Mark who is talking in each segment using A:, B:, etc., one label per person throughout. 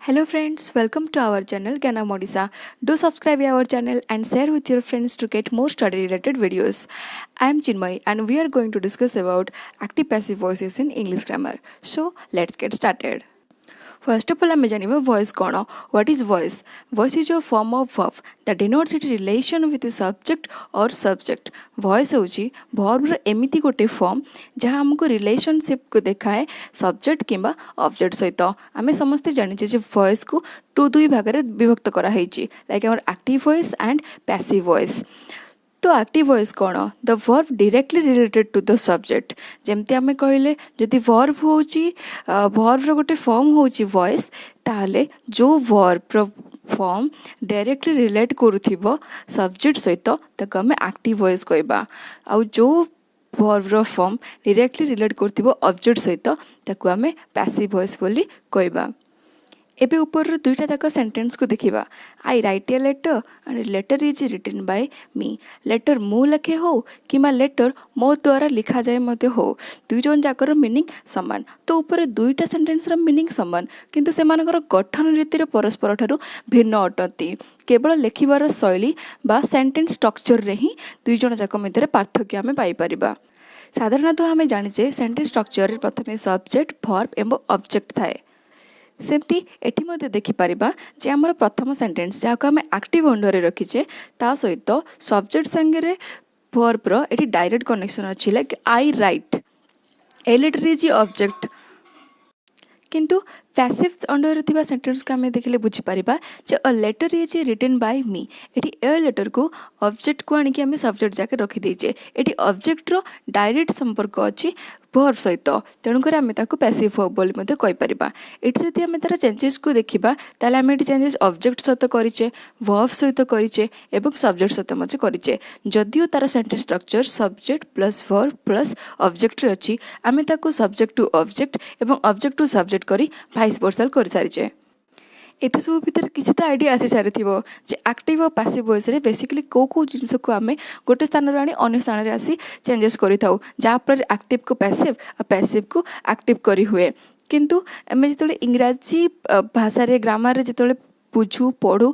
A: Hello friends, welcome to our channel Gana Modisa. Do subscribe our channel and share with your friends to get more study related videos. I am Chinmay and we are going to discuss about active passive voices in English grammar. So let's get started. First of all, आम जाना voice कौन. What is voice? Voice is a form of verb that denotes its relation with the subject or subject. Voice होची verb ର एमिति गोटे form जहाँ हमको relationship को देखाए सब्जेक्ट किंबा ऑब्जेक्ट सहित. आमे समस्ते जानिचे जे voice को दुई भाग रे विभक्त करा हेची like our active voice and passive voice. तो एक्टिव वॉइस कौन the verb directly related to the subject जमती आम कहले जदि वर्ब होची वर्ब गोटे फॉर्म होची वॉइस ताहले जो वर्ब फॉर्म डायरेक्टली रिलेट करुथिबो सब्जेक्ट सहित ताको आम एक्टिव वॉइस कहबा आउ जो वर्ब फॉर्म डायरेक्टली रिलेट करुथिबो ऑब्जेक्ट सहित ताको आम पैसिव वॉइस बोली कहबा. एबे ऊपर दुईटा जाक सेंटेंस को देखिबा. I write a letter and letter is written by me. Letter मु लिखे हो किमा लेटर मो द्वारा लिखा जाए मते हो दुई जन जाकर मीनिंग समान. तो ऊपर दुईटा सेंटेंस रा मीनिंग समान किंतु सेमानकर गठन रीतिर परस्पर ठारू भिन्न अटंती. केवल लेखिबार शैली बा सेंटेंस स्ट्रक्चर रे ही दुई जन जाक मध्य पार्थक्य आमे पाई परिबा. साधारणतः आमे जानिचे सेंटेंस स्ट्रक्चर रे प्रथमे सब्जेक्ट वर्ब एवं ऑब्जेक्ट थाए. सेमती एटी मध्य देखिपर जे आमर प्रथम सेंटेंस जहाँ आम एक्टिव अंडर रखीचे ता सहित सब्जेक्ट सांगे वर्ब रो डायरेक्ट कनेक्शन अच्छी like I write a letter is object. किंतु पैसिव अंडर थिबा सेंटेंस को आम देखिले बुझीपर जे a letter is written by me. एटी ए लेटर को ऑब्जेक्ट को आनिकी आम सब्जेक्ट जाके रखीदेचे. एटी ऑब्जेक्ट रो डायरेक्ट संपर्क अच्छी वर्ब सहित तेणुक आम पैसिव वर्ब बोली मते कहि परिबा. एटी जदि आम तार चेंजेस को देखिबा ताले आम एटी चेंजेस ऑब्जेक्ट सहित करिचे वर्ब सहित करिचे एवं सब्जेक्ट सहित मते करिचे. जदियो तार sentence structure subject plus verb plus object रे अछि आम ताको सब्जेक्ट टू ऑब्जेक्ट एवं ऑब्जेक्ट टू सब्जेक्ट करी भाइस वर्सा कर सारिचे. एत सब भितर किसी तो आइडिया आसी सारी जे एक्टिव और पैसिव वॉइस रे बेसिकली को जिनस को आम गोटे स्थान आनी अन्य स्थान में आसी चेंजेस करि थाउ जहाँफल एक्टिव को पैसिव और पैसिव को एक्टिव करी हुए. किंतु आम जो इंग्राजी भाषा रे ग्रामर रे जो बुझू पढ़ू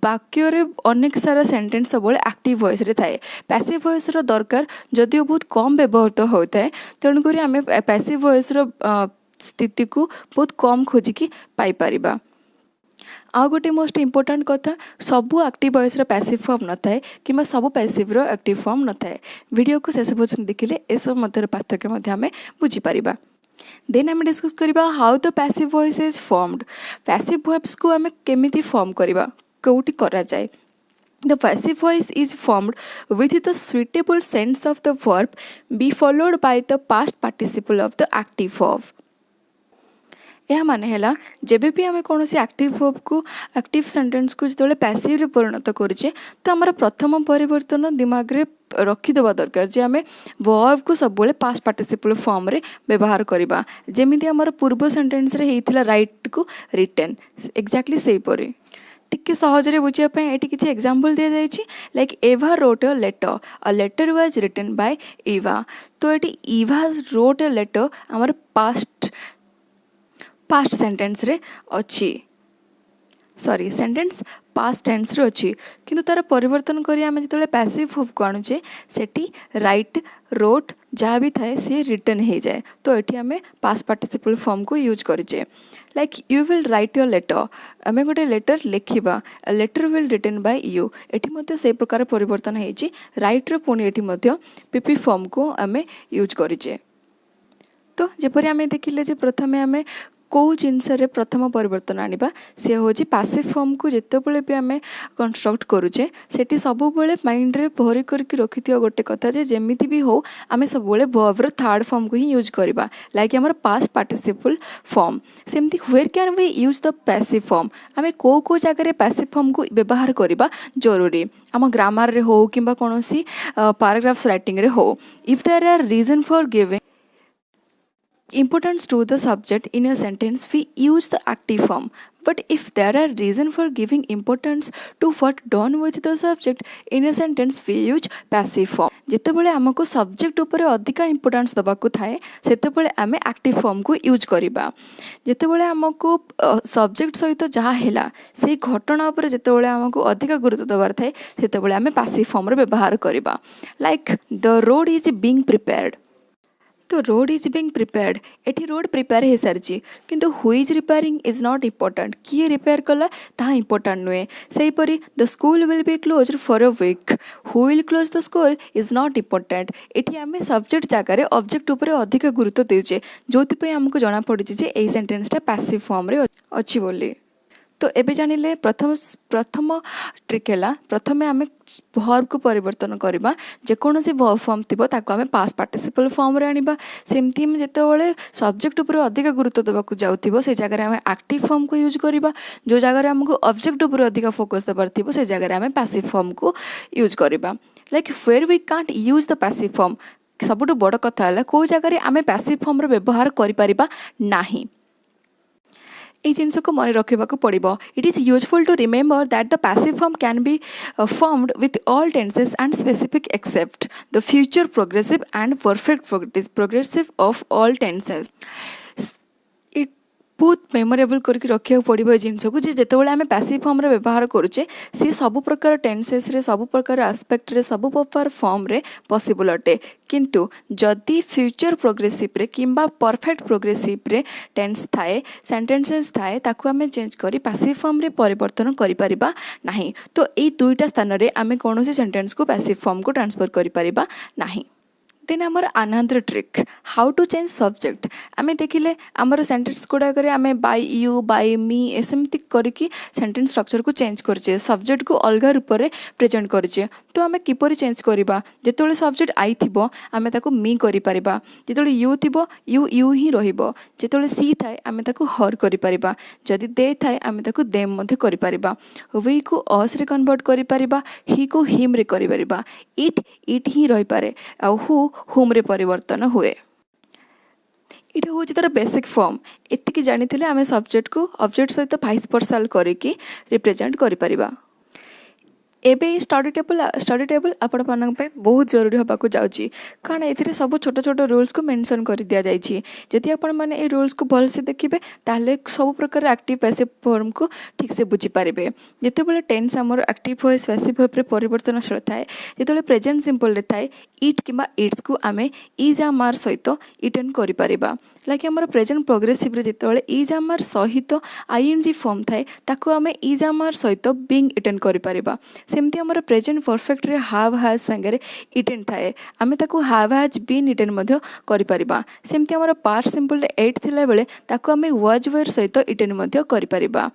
A: वाक्य रे अनेक सारा सेंटेंस सब एक्टिव वॉइस रे थाए. पैसिव वॉइस रो दरकार जदियो बहुत कम व्यवहृत होता है तेणुक आम पैसिव वॉइस रो स्थिति को बहुत कम खोजिकी पाई परिबा. आउ गोटे मोस्ट इम्पोर्टाट कथा सबू एक्टिव वॉइस रो पैसिव फॉर्म न थाए कि सबू पैसिव रो एक्टिव फॉर्म न थाए. वीडियो को शेष पर्यंत देखिले ए सब मध्य पार्थक्य मध्य आम बुझी परिबा. देन आम डिस्कस करिबा how the passive voice is formed. Passive voice को आम केमिति फॉर्म करिबा कोउटी करा जाए. The passive voice is formed with the suitable sense of the verb be followed by the past participle of the active verb. यह माने हैला जेबे भी आम कौन एक्टिव वर्ब को एक्टिव सेंटेंस को जो पैसिव रे परिणत करुचे तो आमर प्रथम परिवर्तन दिमाग रे रखीदेवा दरकार जे आम वर्ब को सब पास्ट पार्टिसिपल फॉर्म रे व्यवहार करवा. जेमिति आमर पूर्व सेंटेंस रे हेइथिला राइट को रिटर्न एक्जाक्टली सेही परी टिके सहजरे बुझापी ये किसी एग्जाम्पल दि जाइए like Eva wrote a letter was written by Eva. तो ये इवा रोट अ लेटर आमर पास्ट सेंटेंस रे अच्छी सॉरी सेंटेंस पास्ट टेंस रे अच्छी किंतु तार परिवर्तन करी आम जो पैसिव वर्ब को आणुचे सेठी राइट रोट जहाँ भी थाए सी रिटर्न हो जाए. तो ये आम पास्ट पार्टिसिपल फॉर्म को यूज करें like you will write your letter आम गोटे लेटर लिखा letter will written by you. ये से प्रकार परिवर्तन होती राइट रो पुणी ये पीपी फॉर्म को आम यूज करें. तो जपरी आम देखिले जे प्रथमे आम कौ जिनस प्रथम परिवर्तन आनिबा सी हूँ पैसिव फॉर्म को जितेबाला भी आम कंस्ट्रक्ट करुचे सेठी सब माइंड रे भरी करके रखि गोटे कथा जे जेमिति भी हो आम सब वर्ब रो थर्ड फॉर्म को ही यूज करवा लाइक आमर पास्ट पार्टिसिपल फॉर्म. सेमती where can we use the passive form आम को जगह पैसिव फॉर्म को व्यवहार करवा जरूरी आम ग्रामर रे हो कि कौन पैराग्राफ्स राइटिंग रे हो. If there are reason for giving importance to the subject in a sentence we use the active form but if there are reason for giving importance to what done with the subject in a sentence we use passive form. ଯେତେବେଳେ ଆମକୁ subject ଉପରେ ଅଧିକା importance ଦେବାକୁ ଥାଏ ସେତେବେଳେ ଆମେ active ଫର୍ମକୁ use କରିବା। ଯେତେବେଳେ ଆମକୁ ସବଜେକ୍ଟ ସହିତ ଯାହା ହେଲା ସେଇ ଘଟଣା ଉପରେ ଯେତେବେଳେ ଆମକୁ ଅଧିକା ଗୁରୁତ୍ୱ ଦେବାର ଥାଏ ସେତେବେଳେ ଆମେ ପାସିଭ ଫର୍ମର ବ୍ୟବହାର କରିବା। Like the road is being prepared. तो रोड इज बिंग प्रिपेयर्ड एटी रोड प्रिपेयर हो सारी किंतु who is repairing is not important किए रिपेयर कला ताहा इम्पोर्टेंट नुहे। सेहीपरि the school will be close for a week who will close the school is not important. एटी आम सब्जेक्ट जगार ऑब्जेक्ट उपर अधिक गुरुत्व देचे जो आमको जना पड़ी जे एई सेंटेंसटा पैसिव फॉर्म रे अच्छी बोली। तो एबे जानिले प्रथम ट्रिक है प्रथमे आम वर्ब को परिवर्तन करवा जेकोसी वर्ब फॉर्म थी आम पास्ट पार्टिसिपल फॉर्म रे आनिबा। सेमती आम जेतेबेले सब्जेक्ट उपर अधिक गुरुत्व देवाक जाउथिबो से जगह आम एक्टिव फॉर्म को यूज करवा। जो जगह आमको ऑब्जेक्ट उपर अधिक फोकस देवार थी से जगह आम पैसिव फॉर्म को यूज करवा। Like where we can't use the passive form सबुठ बड़ कथा है कौ जगह आम पैसिव फॉर्म रो व्यवहार करिपरिबा नाही। ये जिनस को मन रखा पड़ो। It is useful to remember that the passive form can be formed with all tenses and specific except the future progressive and perfect progressive of all tenses. बहुत मेमोरेबल करके रखा पड़ो जिनस को जितेबाला आम पैसिव फॉर्म रे व्यवहार करुचे सी सब प्रकार टेंसेस रे सब प्रकार आस्पेक्ट रे सब प्रकार फॉर्म रे पॉसिबल अटे। किंतु जदि फ्यूचर प्रोग्रेसिव रे किंबा परफेक्ट प्रोग्रेसिव रे टेंस थाए सेंटेंसेस थाए ताकू आम चेंज करी पैसिव फॉर्म रे परिवर्तन करि परिबा नाही। तो ये दुईटा स्थान रे आम कौन सेंटेंस को पैसिव फॉर्म को ट्रांसफर करि परिबा नाही। देन आमर another trick how to change subject आम देखिले आमर सेंटेंस गुड़ाक आम बाय यू बाय मी एमती करके सेंटेंस स्ट्रक्चर को चेंज करचे सब्जेक्ट को अलग रूप में प्रेजेंट करचे। तो आम किपर चेंज करवा जिते सब्जेक्ट आई थी आम ताको मी कर जो यू थी यू यू ही रते सी थाए आम ताको हर कर जदि दे थाए आम ताको देम कर वी को अस रे कन्वर्ट कर ही को हिम रे कर इट ही रही पारे आ हुम रे परिवर्तन हुए। ये हूँ तार बेसिक फॉर्म एतिकी जानी आम सब्जेक्ट को ऑब्जेक्ट सहित वाइस पर्सन करके रिप्रेजेंट करिपरिबा। एबे स्टडी टेबल आपण मानक बहुत जरूरी होबाक जाउची कारण एथिरे सब छोट छोट रूल्स को मेंशन कर दिया जाइछि। जदि आपण माने ए रूल्स को भल से देखिबे ताले सब प्रकार एक्टिव पैसिव फॉर्म को ठीक से बुझी पारिबे। जेतेबेले टेंस हमर एक्टिव वॉइस पैसिव रे परिवर्तनशील थाए जेतेबेले प्रेजेंट सिंपल रे थाए इट किंबा इट्स को आमे इज आमार सहित इटेन करि परिबा। लाइक आमर प्रेजेंट प्रोग्रेसिव रे जेतेबेले इज आमार सहित आईएनजी फॉर्म थाए ताको आमे इज आमार सहित बीइंग इटेन करि परिबा। सेमती आमर प्रेजेंट परफेक्ट रे हाव हैज संगे इटेन थाए आमे ताको हाव हैज बीन इटेन मध्य करि परिबा। सेमती आमर पास्ट सिंपल रे एट थिला बेले ताको आमे वाज वेयर सहित इटेन मध्य करि परिबा।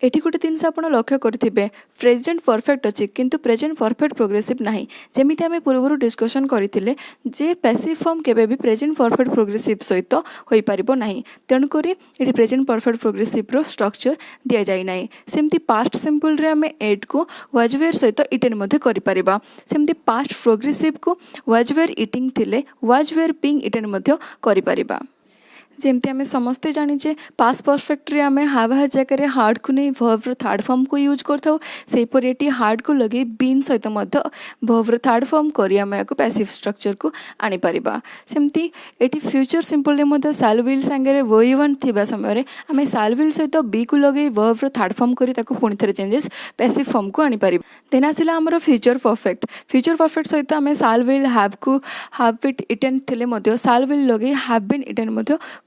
A: एटी गोटे जिनस आप लक्ष्य करेंगे प्रेजेंट परफेक्ट अच्छी किंतु प्रेजेंट परफेक्ट प्रोग्रेसिव नहीं जमीती आम पूर्व डिस्कसन करते जे पैसिव फॉर्म केबे भी प्रेजेंट परफेक्ट प्रोग्रेसिव सहित हो पार ना तेणुक ये प्रेजेंट परफेक्ट प्रोग्रेसिव रो स्ट्रक्चर दि जाए ना। सेमती पास्ट सिंपल रे आम एट को वाज वेयर सहित इटेन कर सेमती पास्ट प्रोग्रेसिव को वाज वेयर इटिंग थिले वाज वेयर बीइंग इटेन कर। जमती आम समस्ते जानीचे पास्ट परफेक्ट रे आम हाव हैज जगह हार्ड को नहीं वर्ब थर्ड फॉर्म को यूज करता सेहीपर ये हार्ड को लगे बीन सहित वर्ब थर्ड फॉर्म कर आम या पैसिव स्ट्रक्चर को आनीपर। सेमती ये फ्यूचर सिंपल रे साल विल सांगे वही वन थी समय आम साल विल सहित बी को लगे वर्ब थर्ड फॉर्म कर पुणी थे चेंजेस पैसिव फॉर्म को आनीपर। देन आसला आमर फ्यूचर परफेक्ट सहित आम साल विल हैव को हैव बीन इटेन थे साल विल लगे हैव बीन इटेन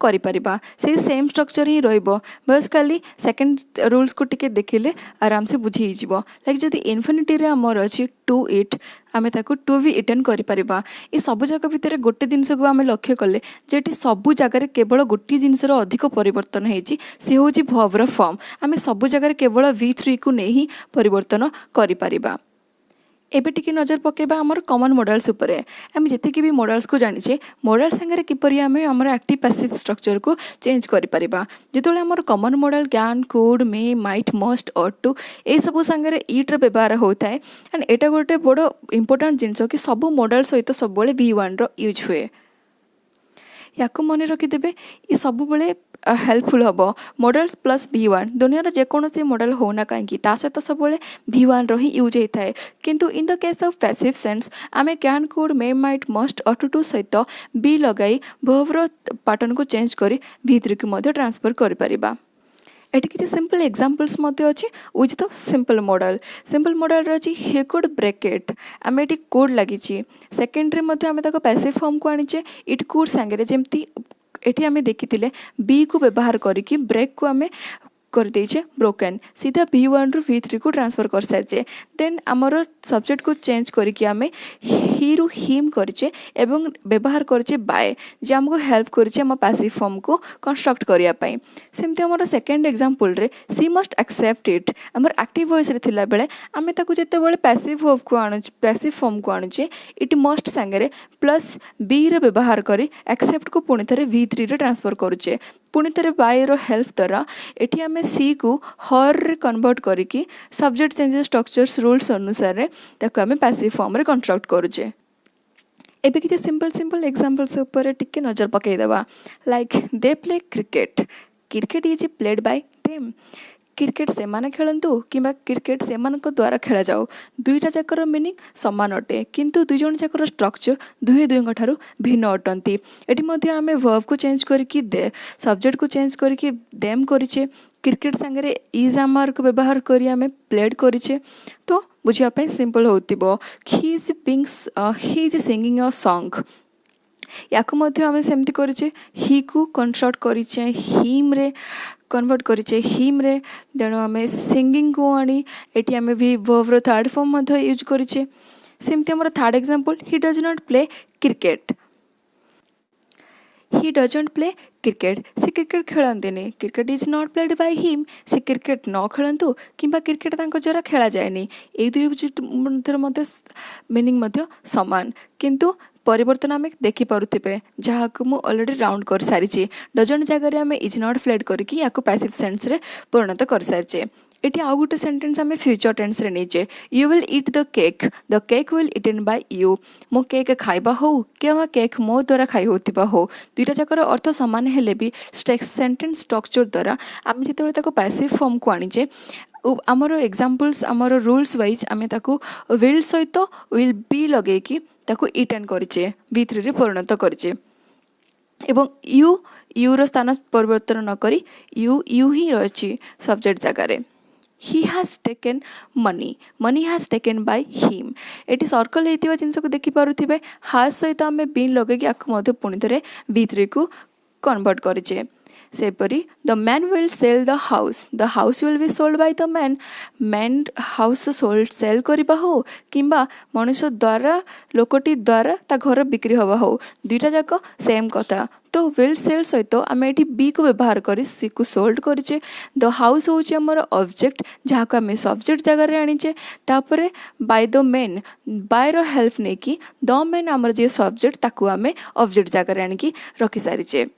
A: करिपरिबा से सेम स्ट्रक्चर ही रहिबो बस खाली सेकंड रूल्स को टिके देखिले आराम से बुझी हिजिबो। लाइक जदि इन्फिनिटी रे हमर अछि टू इट आमे ताको टू भी इटेन करिपरिबा। ए सब जगह भितर गोटे जिनस को आमे लक्ष्य कले जेटी सब जगह केवल गोटे जिनसर अधिक परिवर्तन हेछि से होछि वर्ब फॉर्म आमे सब जगह केवल V3 को नहीं परिवर्तन करिपरिबा। एबे टिके नजर पकेबा हमर कॉमन मॉडल्स उपरे आम जितकी भी मॉडल्स को जानिचे मॉडल संगे किपरि आमे हमर एक्टिव पैसिव स्ट्रक्चर को चेंज करि परिबा। जेतोले हमर common modal can could may might must ought to ए सब संगे इट रो व्यवहार होता है एंड एटा गोटे बड़ इंपोर्टेंट जिनस कि सब मॉडल सहित सब V1 रो यूज हुए। या मन रखिदे ये सब हेल्पफुल हम मॉडल प्लस V1 दुनिया जेकोसी मॉडल होना कहीं सहित सब V1 रो ही यूज होता है किंतु in the case of passive sense आमे can could may might must ought to सहित बी लगाई वर्ब पैटर्न को चेंज कर V3 को ट्रांसफर कर परिबा। एटी किसी सिंपल एग्जांपल्स अच्छी विथ द सिंपल मॉडल अच्छी ही कुड ब्रेक इट आम ये कोड लगी सेकेंडरी आम पैसिव फॉर्म को आनीचे इट कुड सांगे जमती एटी आम देखी बी को व्यवहार करके ब्रेक को आम कर देचे ब्रोकन सीधा V1 रु V3 को ट्रांसफर कर सारी देन आमर सब्जेक्ट को चेंज करके आम ही रु हिम करचे एवं व्यवहार करचे बाय जे आमको हेल्प करचे आम पैसिव फॉर्म को कंस्ट्रक्ट करिया पई। सेमती आमर सेकेंड एग्जांपल रे सी मस्ट एक्सेप्ट इट आमर एक्टिव वॉइस रे थिला बेले आमे ताकू जेते बेले पैसिव फॉर्म को आणुचे इट मस्ट सांगे प्लस बी रे व्यवहार करी एक्सेप्ट को पुणी थरे V3 रे ट्रांसफर करुचे पुणी थे बाय रो हेल्प द्वारा एटी आम सी को हर रे कन्वर्ट करके सब्जेक्ट चेंजेस स्ट्रक्चर्स रूल्स अनुसार आम पैसिव फॉर्म रे कंस्ट्रक्ट करुचे। एबे किसी सिंपल एग्जांपल्स ऊपर टिके नजर पकईदेवा like they play cricket is played by them cricket से माने खेलतु कि क्रिकेट से द्वारा खेल जाऊ दुईटा जाकर मीनिंग सामान अटे किंतु दुई जन जाकर स्ट्रक्चर दुई ठारू भिन्न अटंती एटी आम वर्ब को चेंज करके दे सब्जेक्ट को चेंज करके देम करिचे क्रिकेट सांगे इज आमर को व्यवहार करी आम प्लेड करिचे तो बुझापी सिंपल होतिबो he is singing a song या आम सेमती करिचे ही को कंस्ट्रक्ट करिचे हिम रे कन्वर्ट करिचे हिम रे तेणु आम सिंगिंग को आनी एटी आम भी वर्ब थर्ड फॉर्म यूज करिचे। सेमती आमर third example he does not play cricket he doesn't play cricket से क्रिकेट खेलती cricket is not played by him से क्रिकेट न खेलतु कि क्रिकेट द्वारा खेला जाए ये दुई मीनिंग सामान किंतु परिवर्तन आम देखिपे जहाँ को मुझे ऑलरेडी राउंड कर सारी डजंट जगह आम इज नॉट प्लेड करके या पैसिव सेंस रे परिणत कर सारी एटी आउ गोटे सेंटेंस आम फ्यूचर टेंस रे नीचे you will eat the cake will eaten by you मो केक खाइबा हो क्या केक मो द्वारा खाई होतिबा हो दुईटा जाकर अर्थ सामान हेले भी सेंटेंस स्ट्रक्चर द्वारा आम जिते पैसिव फॉर्म को आनीचे आमर एग्जांपल्स आमर रूल्स वाइज आम विल सहित विल बी लगे ताकू इटेन करिचे V3 रे परिणत करिचे एवं यू रो स्थान परिवर्तन न करी यू ही रही सब्जेक्ट जगार he has taken money has taken by him eighty circle होता जिनस को देखिपे हाज सहित आम बीन लगे पुणी थे V3 को कन्वर्ट करिचे सेपरी the man will sell the house will be sold by the man house sold sell करवा हो किंबा मनुष्य द्वारा लोकटी द्वारा ता घर बिक्री हवा हो दुईटा जाक सेम कथा तो विल सेल सहित आम ये बी को व्यवहार कर सी को सोल्ड करिचे द हाउस हूँ आमर ऑब्जेक्ट जहाँ को आम सब्जेक्ट जगह आनीचे तापर बाय द मेन बाय रो हेल्प नहीं कि द मेन आमर जे सब्जेक्ट ताकू आम ऑब्जेक्ट जगह आनिकी रखी सारीचे।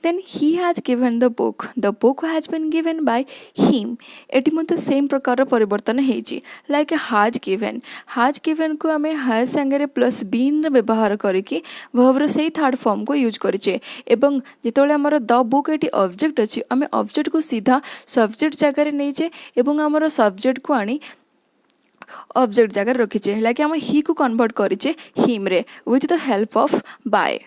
A: Then he has given the book has been given by him eighty मत सेम प्रकार परिवर्तन होती लाइक has given को आम has सांगे प्लस बीन व्यवहार करके वर्ब से थर्ड फॉर्म को यूज करिचे एवं जितेबाला आमर द बुक ये ऑब्जेक्ट अच्छी आम ऑब्जेक्ट को सीधा सब्जेक्ट जगह नहींचे एवं आमर सब्जेक्ट को आनी ऑब्जेक्ट जगह रखीचे लाइक आम ही को कन्वर्ट करिचे हिम रे with the help of by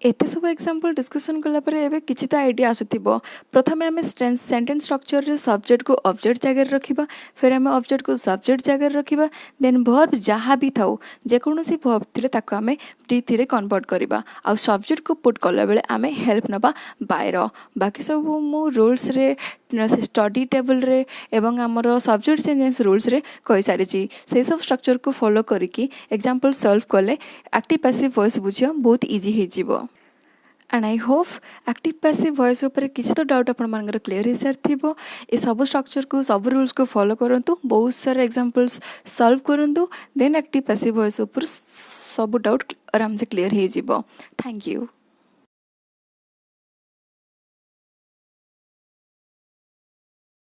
A: एते सब एग्जांपल डिस्कशन कला पर एबे किछि त आइडिया आसुथिबो प्रथमे आमे सेंटेंस स्ट्रक्चर रे सब्जेक्ट को ऑब्जेक्ट जगह रखिबा फिर आमे ऑब्जेक्ट को सब्जेक्ट जगह रखिबा देन वर्ब जहाँ भी थाउ जे कोनोसी वर्ब थिले ताको आमे V3 रे कन्वर्ट करिबा आ सब्जेक्ट को पुट कला बेले आमे हेल्प नबा बाय रो बाकी सब मु रूल्स रे स्टडी टेबल रे एवं आमर सब्जेक्ट चेंजेस रूल्स रे कहि सारी से सब स्ट्रक्चर को फॉलो करिकी एग्जांपल सॉल्व कले एक्टिव पैसिव वॉइस बुझिया बहुत इजी हे जिवो and I hope active passive voice ऊपर किसी तो डाउट आप क्लीयर हो सारी ये सब स्ट्रक्चर को सब रूल्स को फॉलो करूँ बहुत सारा एग्जांपल्स सॉल्व करूँ देन एक्टिव पैसिव वॉइस ऊपर सब डाउट आराम से क्लीयर हो। Thank you.